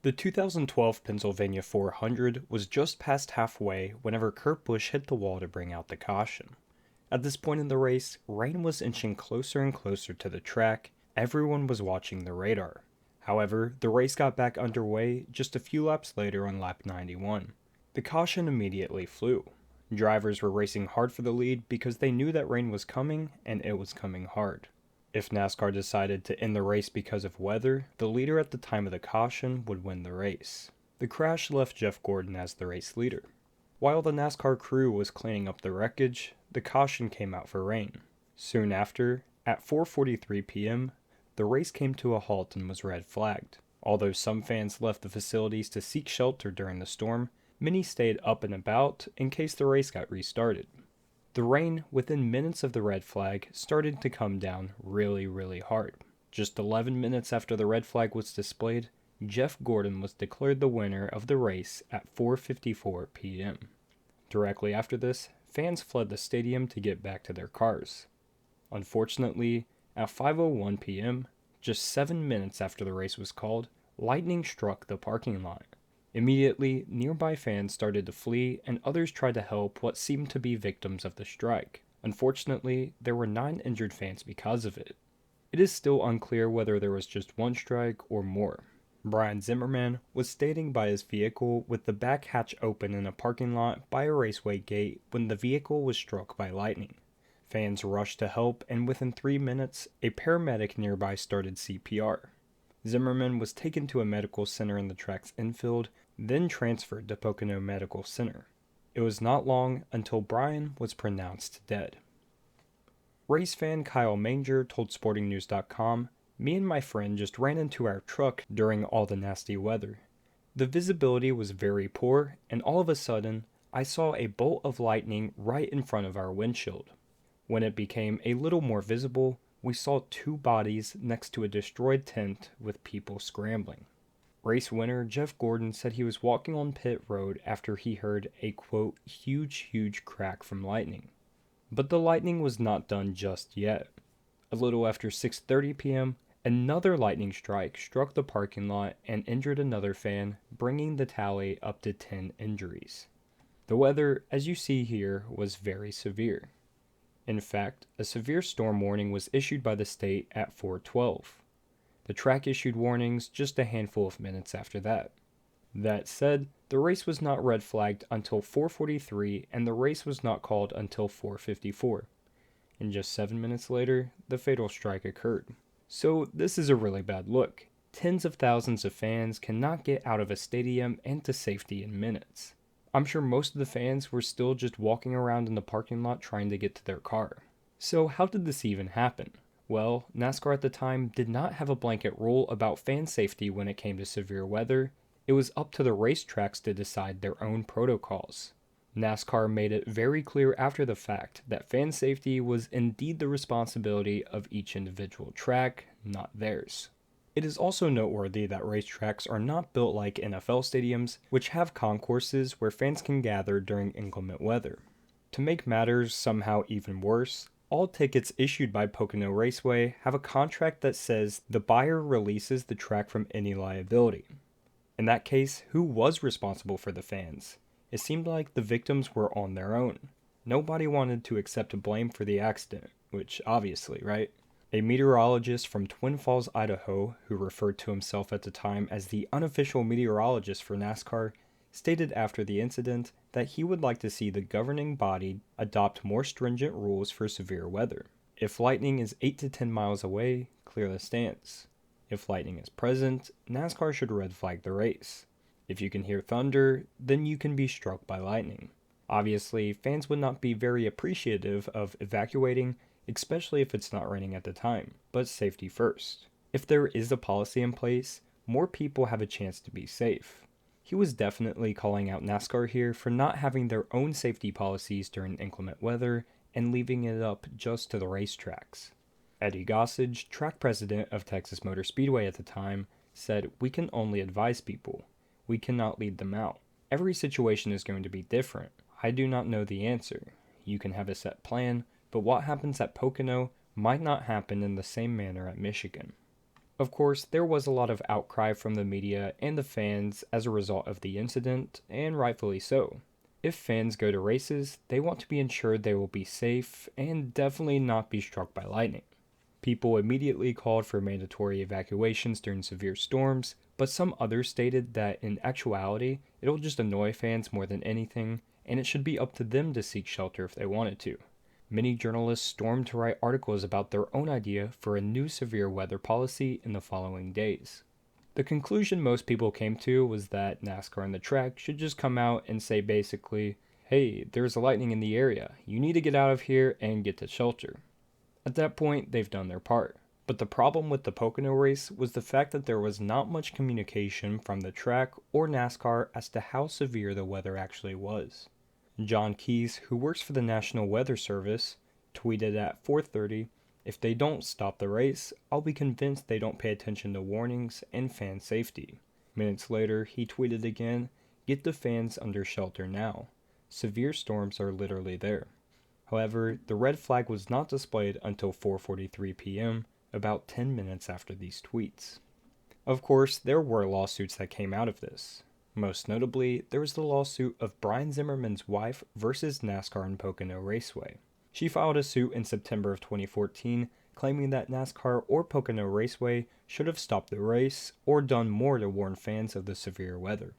The 2012 Pennsylvania 400 was just past halfway whenever Kurt Busch hit the wall to bring out the caution. At this point in the race, rain was inching closer and closer to the track. Everyone was watching the radar. However, the race got back underway just a few laps later on lap 91. The caution immediately flew. Drivers were racing hard for the lead because they knew that rain was coming and it was coming hard. If NASCAR decided to end the race because of weather, the leader at the time of the caution would win the race. The crash left Jeff Gordon as the race leader. While the NASCAR crew was cleaning up the wreckage, the caution came out for rain. Soon after, at 4:43 p.m., the race came to a halt and was red flagged. Although some fans left the facilities to seek shelter during the storm, many stayed up and about in case the race got restarted. The rain, within minutes of the red flag, started to come down really hard. Just 11 minutes after the red flag was displayed, Jeff Gordon was declared the winner of the race at 4:54 p.m. Directly after this, fans fled the stadium to get back to their cars. Unfortunately, at 5:01 p.m., just 7 minutes after the race was called, lightning struck the parking lot. Immediately, nearby fans started to flee and others tried to help what seemed to be victims of the strike. Unfortunately, there were 9 injured fans because of it. It is still unclear whether there was just one strike or more. Brian Zimmerman was standing by his vehicle with the back hatch open in a parking lot by a raceway gate when the vehicle was struck by lightning. Fans rushed to help, and within 3 minutes, a paramedic nearby started CPR. Zimmerman was taken to a medical center in the track's infield, then transferred to Pocono Medical Center. It was not long until Brian was pronounced dead. Race fan Kyle Manger told SportingNews.com, "Me and my friend just ran into our truck during all the nasty weather. The visibility was very poor, and all of a sudden, I saw a bolt of lightning right in front of our windshield. When it became a little more visible, we saw 2 bodies next to a destroyed tent with people scrambling." Race winner Jeff Gordon said he was walking on pit road after he heard a, quote, huge crack from lightning. But the lightning was not done just yet. A little after 6:30 p.m., another lightning strike struck the parking lot and injured another fan, bringing the tally up to 10 injuries. The weather, as you see here, was very severe. In fact, a severe storm warning was issued by the state at 4:12. The track issued warnings just a handful of minutes after that. That said, the race was not red flagged until 4:43 and the race was not called until 4:54. And just 7 minutes later, the fatal strike occurred. So this is a really bad look. Tens of thousands of fans cannot get out of a stadium and to safety in minutes. I'm sure most of the fans were still just walking around in the parking lot trying to get to their car. So how did this even happen? Well, NASCAR at the time did not have a blanket rule about fan safety when it came to severe weather. It was up to the racetracks to decide their own protocols. NASCAR made it very clear after the fact that fan safety was indeed the responsibility of each individual track, not theirs. It is also noteworthy that racetracks are not built like NFL stadiums, which have concourses where fans can gather during inclement weather. To make matters somehow even worse, all tickets issued by Pocono Raceway have a contract that says the buyer releases the track from any liability. In that case, who was responsible for the fans? It seemed like the victims were on their own. Nobody wanted to accept blame for the accident, which obviously, right? A meteorologist from Twin Falls, Idaho, who referred to himself at the time as the unofficial meteorologist for NASCAR, stated after the incident that he would like to see the governing body adopt more stringent rules for severe weather. If lightning is 8 to 10 miles away, clear the stands. If lightning is present, NASCAR should red flag the race. If you can hear thunder, then you can be struck by lightning. Obviously, fans would not be very appreciative of evacuating, especially if it's not raining at the time, but safety first. If there is a policy in place, more people have a chance to be safe. He was definitely calling out NASCAR here for not having their own safety policies during inclement weather and leaving it up just to the racetracks. Eddie Gossage, track president of Texas Motor Speedway at the time, said, "We can only advise people. We cannot lead them out. Every situation is going to be different. I do not know the answer. You can have a set plan, but what happens at Pocono might not happen in the same manner at Michigan." Of course, there was a lot of outcry from the media and the fans as a result of the incident, and rightfully so. If fans go to races, they want to be ensured they will be safe and definitely not be struck by lightning. People immediately called for mandatory evacuations during severe storms, but some others stated that in actuality, it'll just annoy fans more than anything, and it should be up to them to seek shelter if they wanted to. Many journalists stormed to write articles about their own idea for a new severe weather policy in the following days. The conclusion most people came to was that NASCAR and the track should just come out and say basically, hey, there's lightning in the area, you need to get out of here and get to shelter. At that point, they've done their part. But the problem with the Pocono race was the fact that there was not much communication from the track or NASCAR as to how severe the weather actually was. John Keyes, who works for the National Weather Service, tweeted at 4:30, "If they don't stop the race, I'll be convinced they don't pay attention to warnings and fan safety." Minutes later, he tweeted again, "Get the fans under shelter now. Severe storms are literally there." However, the red flag was not displayed until 4:43 p.m., about 10 minutes after these tweets. Of course, there were lawsuits that came out of this. Most notably, there was the lawsuit of Brian Zimmerman's wife versus NASCAR and Pocono Raceway. She filed a suit in September of 2014, claiming that NASCAR or Pocono Raceway should have stopped the race or done more to warn fans of the severe weather.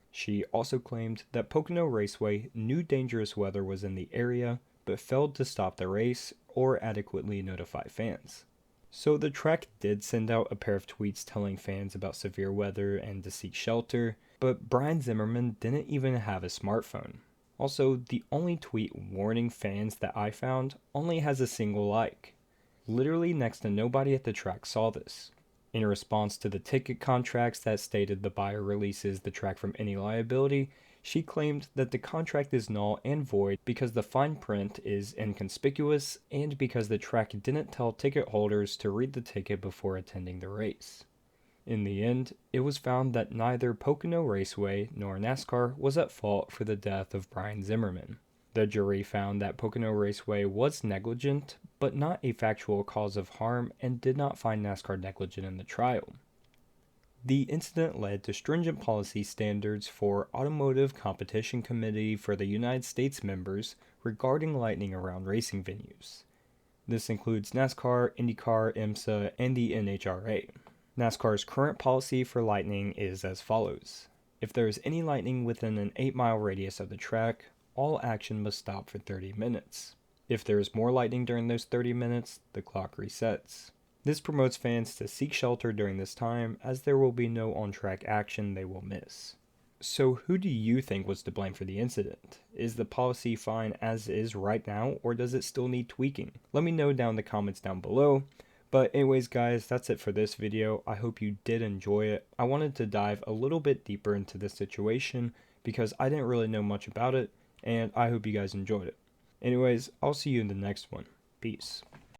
She also claimed that Pocono Raceway knew dangerous weather was in the area, but failed to stop the race or adequately notify fans. So the track did send out a pair of tweets telling fans about severe weather and to seek shelter, but Brian Zimmerman didn't even have a smartphone. Also, the only tweet warning fans that I found only has a single like. Literally next to nobody at the track saw this. In response to the ticket contracts that stated the buyer releases the track from any liability, she claimed that the contract is null and void because the fine print is inconspicuous and because the track didn't tell ticket holders to read the ticket before attending the race. In the end, it was found that neither Pocono Raceway nor NASCAR was at fault for the death of Brian Zimmerman. The jury found that Pocono Raceway was negligent, but not a factual cause of harm, and did not find NASCAR negligent in the trial. The incident led to stringent policy standards for Automotive Competition Committee for the United States members regarding lightning around racing venues. This includes NASCAR, IndyCar, IMSA, and the NHRA. NASCAR's current policy for lightning is as follows. If there is any lightning within an 8-mile radius of the track, all action must stop for 30 minutes. If there is more lightning during those 30 minutes, the clock resets. This promotes fans to seek shelter during this time, as there will be no on-track action they will miss. So who do you think was to blame for the incident? Is the policy fine as is right now, or does it still need tweaking? Let me know down in the comments down below. But anyways guys, that's it for this video. I hope you did enjoy it. I wanted to dive a little bit deeper into this situation because I didn't really know much about it, and I hope you guys enjoyed it. Anyways, I'll see you in the next one. Peace.